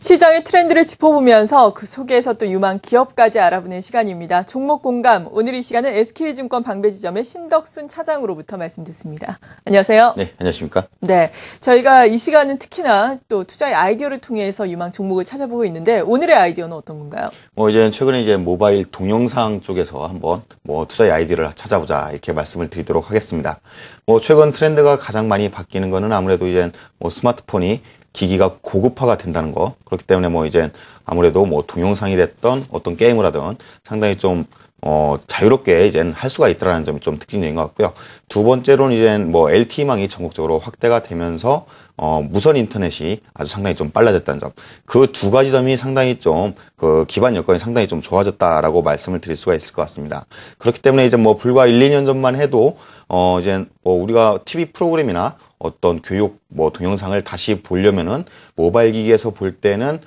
시장의 트렌드를 짚어보면서 그 속에서 또 유망 기업까지 알아보는 시간입니다. 종목 공감, 오늘 이 시간은 SK증권 방배지점의 신덕순 차장으로부터 말씀 듣습니다. 안녕하세요. 네, 안녕하십니까? 네, 저희가 이 시간은 특히나 또 투자의 아이디어를 통해서 유망 종목을 찾아보고 있는데 오늘의 아이디어는 어떤 건가요? 이제 최근에 모바일 동영상 쪽에서 한번 투자의 아이디어를 찾아보자 이렇게 말씀을 드리도록 하겠습니다. 최근 트렌드가 가장 많이 바뀌는 거는 아무래도 이제 스마트폰이 기기가 고급화가 된다는 거. 그렇기 때문에 이제 아무래도 동영상이 됐던 어떤 게임을 하든 상당히 좀 자유롭게 이제 할 수가 있다라는 점이 좀 특징적인 것 같고요. 두 번째로는 이제 LTE망이 전국적으로 확대가 되면서 무선 인터넷이 아주 상당히 좀 빨라졌다는 점. 그 두 가지 점이 상당히 좀 그 기반 여건이 상당히 좀 좋아졌다라고 말씀을 드릴 수가 있을 것 같습니다. 그렇기 때문에 이제 불과 1, 2년 전만 해도 이제 우리가 TV 프로그램이나 어떤 교육 동영상을 다시 보려면은 모바일 기기에서 볼 때는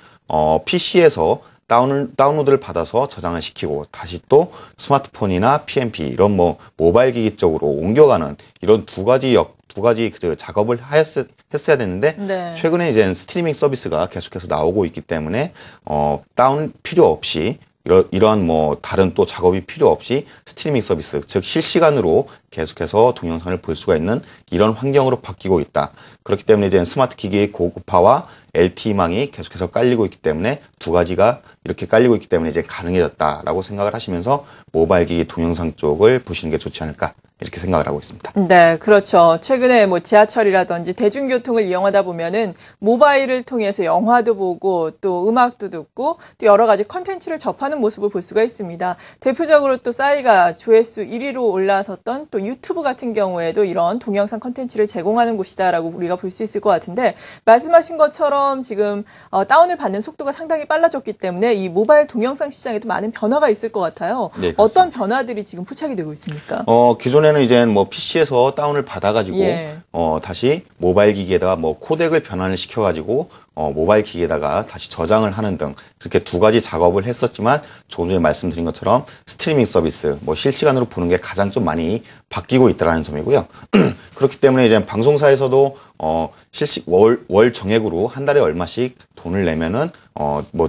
PC에서 다운로드를 받아서 저장을 시키고 다시 또 스마트폰이나 PMP 이런 모바일 기기 쪽으로 옮겨가는 이런 두 가지 그 작업을 했어야 되는데 네. 최근에 이제 스트리밍 서비스가 계속해서 나오고 있기 때문에 다운 필요 없이 이러한 다른 또 작업이 필요 없이 스트리밍 서비스, 즉 실시간으로 계속해서 동영상을 볼 수가 있는 이런 환경으로 바뀌고 있다. 그렇기 때문에 이제 스마트 기기의 고급화와 LTE망이 계속해서 깔리고 있기 때문에 두 가지가 이렇게 깔리고 있기 때문에 이제 가능해졌다라고 생각을 하시면서 모바일 기기 동영상 쪽을 보시는 게 좋지 않을까 이렇게 생각을 하고 있습니다. 네, 그렇죠. 최근에 지하철이라든지 대중교통을 이용하다 보면은 모바일을 통해서 영화도 보고 또 음악도 듣고 또 여러 가지 컨텐츠를 접하는 모습을 볼 수가 있습니다. 대표적으로 또 싸이가 조회수 1위로 올라섰던 또 유튜브 같은 경우에도 이런 동영상 컨텐츠를 제공하는 곳이다라고 우리가 볼 수 있을 것 같은데 말씀하신 것처럼 지금 다운을 받는 속도가 상당히 빨라졌기 때문에 이 모바일 동영상 시장에도 많은 변화가 있을 것 같아요. 네, 어떤 변화들이 지금 포착이 되고 있습니까? 기존에는 이제 PC에서 다운을 받아가지고 예. 다시 모바일 기기에다가 코덱을 변환을 시켜가지고 모바일 기기에다가 다시 저장을 하는 등 그렇게 두 가지 작업을 했었지만 조금 전에 말씀드린 것처럼 스트리밍 서비스 실시간으로 보는 게 가장 좀 많이 바뀌고 있다는 점이고요. 그렇기 때문에 이제 방송사에서도 월 정액으로 한 달에 얼마씩 돈을 내면은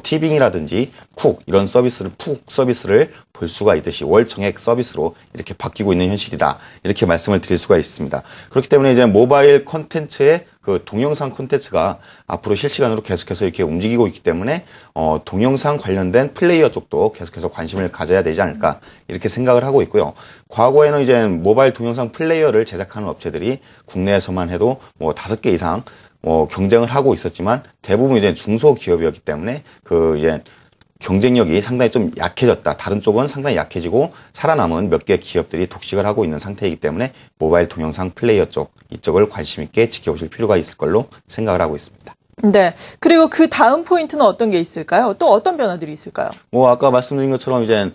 티빙이라든지 쿡 이런 서비스를 볼 수가 있듯이 월 정액 서비스로 이렇게 바뀌고 있는 현실이다. 이렇게 말씀을 드릴 수가 있습니다. 그렇기 때문에 이제 모바일 콘텐츠의 그 동영상 콘텐츠가 앞으로 실시간으로 계속해서 이렇게 움직이고 있기 때문에 동영상 관련된 플레이어 쪽도 계속해서 관심을 가져야 되지 않을까 이렇게 생각을 하고 있고요. 과거에는 이제 모바일 동영상 플레이어를 제작하는 업체들이 국내에서만 해도 5개 이상 경쟁을 하고 있었지만 대부분 이제 중소기업이었기 때문에 이제 경쟁력이 상당히 좀 약해졌다. 다른 쪽은 상당히 약해지고 살아남은 몇 개 기업들이 독식을 하고 있는 상태이기 때문에 모바일 동영상 플레이어 이쪽을 관심 있게 지켜보실 필요가 있을 걸로 생각을 하고 있습니다. 네. 그리고 그 다음 포인트는 어떤 게 있을까요? 또 어떤 변화들이 있을까요? 아까 말씀드린 것처럼 이제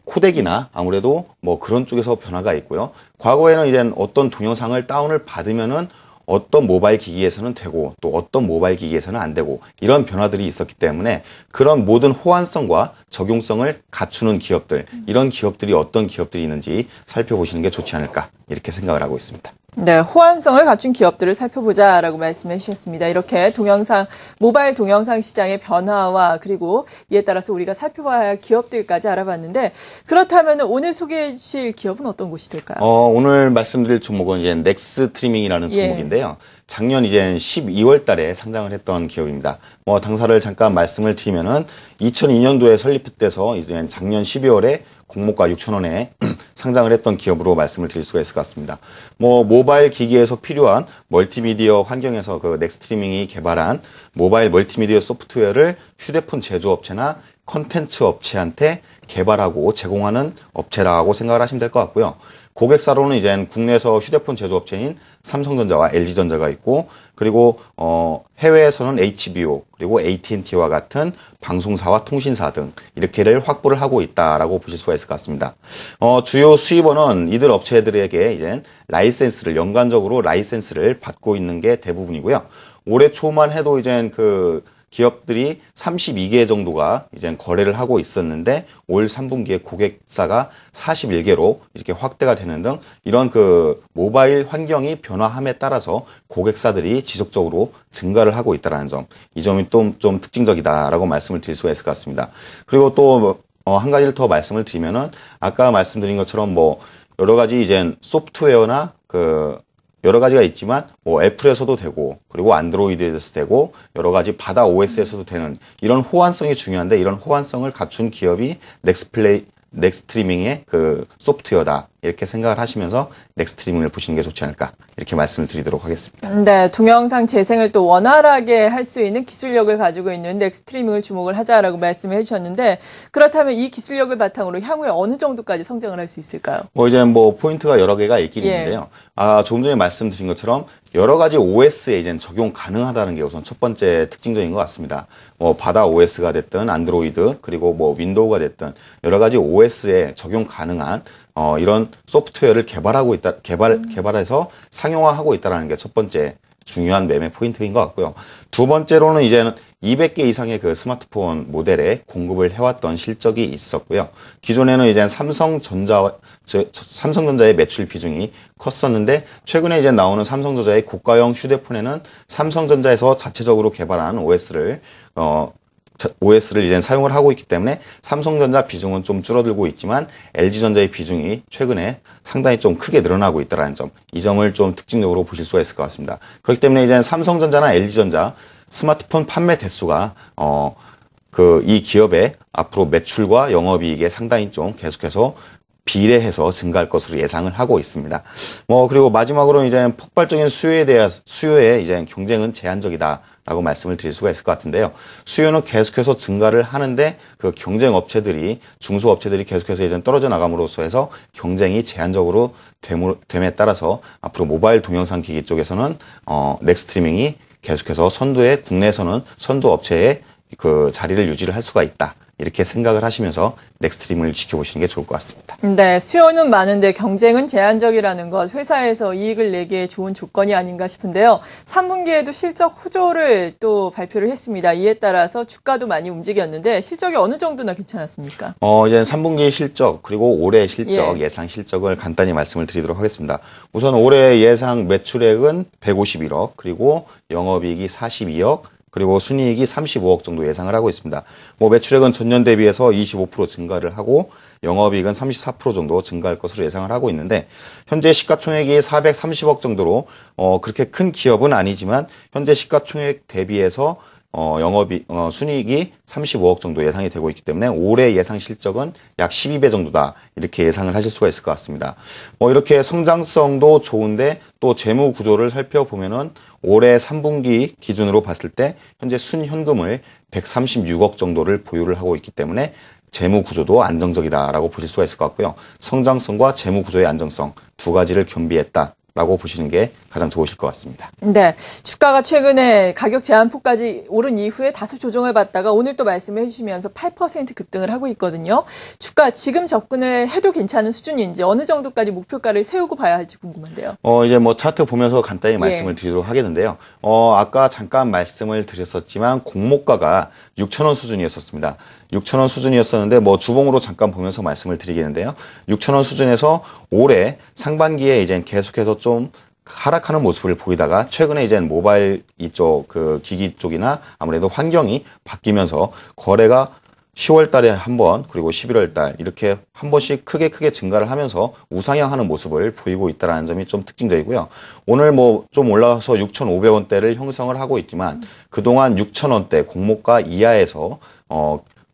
코덱이나 아무래도 그런 쪽에서 변화가 있고요. 과거에는 이제 어떤 동영상을 다운을 받으면은 어떤 모바일 기기에서는 되고 또 어떤 모바일 기기에서는 안 되고 이런 변화들이 있었기 때문에 그런 모든 호환성과 적용성을 갖추는 기업들, 이런 기업들이 어떤 기업들이 있는지 살펴보시는 게 좋지 않을까 이렇게 생각을 하고 있습니다. 네, 호환성을 갖춘 기업들을 살펴보자라고 말씀해 주셨습니다. 이렇게 모바일 동영상 시장의 변화와 그리고 이에 따라서 우리가 살펴봐야 할 기업들까지 알아봤는데 그렇다면 오늘 소개해 주실 기업은 어떤 곳이 될까요? 오늘 말씀드릴 종목은 이제 넥스트리밍이라는 종목인데요. 작년 이제 12월 달에 상장을 했던 기업입니다. 당사를 잠깐 말씀을 드리면은 2002년도에 설립돼서 이제 작년 12월에 공모가 6,000원에 상장을 했던 기업으로 말씀을 드릴 수가 있을 것 같습니다. 모바일 기기에서 필요한 멀티미디어 환경에서 그 넥스트리밍이 개발한 모바일 멀티미디어 소프트웨어를 휴대폰 제조업체나 컨텐츠 업체한테 개발하고 제공하는 업체라고 생각을 하시면 될 것 같고요. 고객사로는 이제 국내에서 휴대폰 제조업체인 삼성전자와 LG전자가 있고 그리고 해외에서는 HBO 그리고 AT&T와 같은 방송사와 통신사 등 이렇게를 확보를 하고 있다라고 보실 수가 있을 것 같습니다. 주요 수입원은 이들 업체들에게 이제 연간적으로 라이센스를 받고 있는 게 대부분이고요. 올해 초만 해도 이제 기업들이 32개 정도가 이제 거래를 하고 있었는데 올 3분기에 고객사가 41개로 이렇게 확대가 되는 등 이런 그 모바일 환경이 변화함에 따라서 고객사들이 지속적으로 증가를 하고 있다는 점, 이 점이 또 좀 특징적이다라고 말씀을 드릴 수가 있을 것 같습니다. 그리고 또 한 가지를 더 말씀을 드리면은 아까 말씀드린 것처럼 뭐 여러 가지 이제 소프트웨어나 그 여러 가지가 있지만 뭐 애플에서도 되고 그리고 안드로이드에서도 되고 여러 가지 바다 OS에서도 되는 이런 호환성이 중요한데 이런 호환성을 갖춘 기업이 넥스트리밍의 그 소프트웨어다 이렇게 생각을 하시면서 넥스트리밍을 보시는 게 좋지 않을까 이렇게 말씀을 드리도록 하겠습니다. 네, 동영상 재생을 또 원활하게 할 수 있는 기술력을 가지고 있는 넥스트리밍을 주목을 하자라고 말씀을 해주셨는데 그렇다면 이 기술력을 바탕으로 향후에 어느 정도까지 성장을 할 수 있을까요? 이제 뭐 포인트가 여러 개가 있긴 예. 있는데요. 조금 전에 말씀드린 것처럼 여러 가지 OS에 이제 적용 가능하다는 게 우선 첫 번째 특징적인 것 같습니다. 바다 OS가 됐든 안드로이드 그리고 뭐 윈도우가 됐든 여러 가지 OS에 적용 가능한 이런 소프트웨어를 개발해서 상용화하고 있다는 게 첫 번째 중요한 매매 포인트인 것 같고요. 두 번째로는 이제는 200개 이상의 그 스마트폰 모델에 공급을 해왔던 실적이 있었고요. 기존에는 이제 삼성전자의 매출 비중이 컸었는데 최근에 이제 나오는 삼성전자의 고가형 휴대폰에는 삼성전자에서 자체적으로 개발한 OS를 이제 사용을 하고 있기 때문에 삼성전자 비중은 좀 줄어들고 있지만 LG전자의 비중이 최근에 상당히 좀 크게 늘어나고 있다는 점, 이 점을 좀 특징적으로 보실 수가 있을 것 같습니다. 그렇기 때문에 이제 삼성전자나 LG전자 스마트폰 판매 대수가 이 기업의 앞으로 매출과 영업이익에 상당히 좀 계속해서 비례해서 증가할 것으로 예상을 하고 있습니다. 그리고 마지막으로 이제 폭발적인 수요에 이제 경쟁은 제한적이다라고 말씀을 드릴 수가 있을 것 같은데요. 수요는 계속해서 증가를 하는데 그 경쟁 업체들이, 중소업체들이 계속해서 이제 떨어져 나감으로써 해서 경쟁이 제한적으로 됨에 따라서 앞으로 모바일 동영상 기기 쪽에서는, 넥스트리밍이 계속해서 국내에서는 선두 업체의 그 자리를 유지를 할 수가 있다. 이렇게 생각을 하시면서 넥스트리밍을 지켜보시는 게 좋을 것 같습니다. 네, 수요는 많은데 경쟁은 제한적이라는 것, 회사에서 이익을 내기에 좋은 조건이 아닌가 싶은데요. 3분기에도 실적 호조를 또 발표를 했습니다. 이에 따라서 주가도 많이 움직였는데 실적이 어느 정도나 괜찮았습니까? 이제 3분기 실적 그리고 올해 실적, 예상 실적을 간단히 말씀을 드리도록 하겠습니다. 우선 올해 예상 매출액은 151억, 그리고 영업이익이 42억, 그리고 순이익이 35억 정도 예상을 하고 있습니다. 매출액은 전년 대비해서 25% 증가를 하고 영업이익은 34% 정도 증가할 것으로 예상을 하고 있는데 현재 시가총액이 430억 정도로 그렇게 큰 기업은 아니지만 현재 시가총액 대비해서 순이익이 35억 정도 예상이 되고 있기 때문에 올해 예상 실적은 약 12배 정도다 이렇게 예상을 하실 수가 있을 것 같습니다. 이렇게 성장성도 좋은데 또 재무 구조를 살펴보면은 올해 3분기 기준으로 봤을 때 현재 순현금을 136억 정도를 보유를 하고 있기 때문에 재무 구조도 안정적이다라고 보실 수가 있을 것 같고요. 성장성과 재무 구조의 안정성 두 가지를 겸비했다. 라고 보시는 게 가장 좋으실 것 같습니다. 네, 주가가 최근에 가격 제한폭까지 오른 이후에 다소 조정을 받다가 오늘 또 말씀을 해주시면서 8% 급등을 하고 있거든요. 주가 지금 접근을 해도 괜찮은 수준인지 어느 정도까지 목표가를 세우고 봐야 할지 궁금한데요. 이제 차트 보면서 간단히 말씀을 드리도록 하겠는데요. 아까 잠깐 말씀을 드렸었지만 공모가가 6,000원 수준이었었습니다. 6,000원 수준이었었는데 주봉으로 잠깐 보면서 말씀을 드리겠는데요. 6,000원 수준에서 올해 상반기에 이제 계속해서 좀 하락하는 모습을 보이다가 최근에 이제 모바일 이쪽 그 기기 쪽이나 아무래도 환경이 바뀌면서 거래가 10월 달에 한 번, 그리고 11월 달 이렇게 한 번씩 크게 증가를 하면서 우상향하는 모습을 보이고 있다는 점이 좀 특징적이고요. 오늘 좀 올라와서 6,500원대를 형성을 하고 있지만 그동안 6,000원대 공모가 이하에서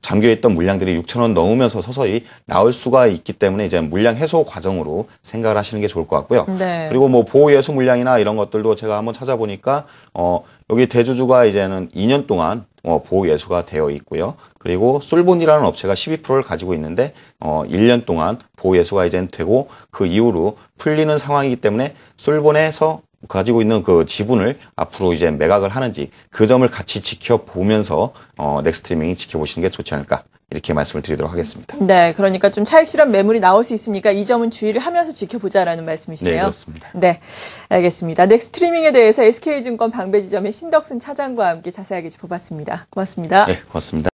잠겨있던 물량들이 6,000원 넘으면서 서서히 나올 수가 있기 때문에 이제 물량 해소 과정으로 생각을 하시는 게 좋을 것 같고요. 네. 그리고 보호예수 물량이나 이런 것들도 제가 한번 찾아보니까 여기 대주주가 이제는 2년 동안 보호예수가 되어 있고요. 그리고 솔본이라는 업체가 12%를 가지고 있는데 1년 동안 보호예수가 이제 되고 그 이후로 풀리는 상황이기 때문에 솔본에서 가지고 있는 그 지분을 앞으로 이제 매각을 하는지 그 점을 같이 지켜보면서 넥스트리밍이 지켜보시는 게 좋지 않을까 이렇게 말씀을 드리도록 하겠습니다. 네, 그러니까 좀 차익 실현 매물이 나올 수 있으니까 이 점은 주의를 하면서 지켜보자라는 말씀이시네요. 네, 그렇습니다. 네, 알겠습니다. 넥스트리밍에 대해서 SK증권 방배지점의 신덕순 차장과 함께 자세하게 짚어봤습니다. 고맙습니다. 네, 고맙습니다.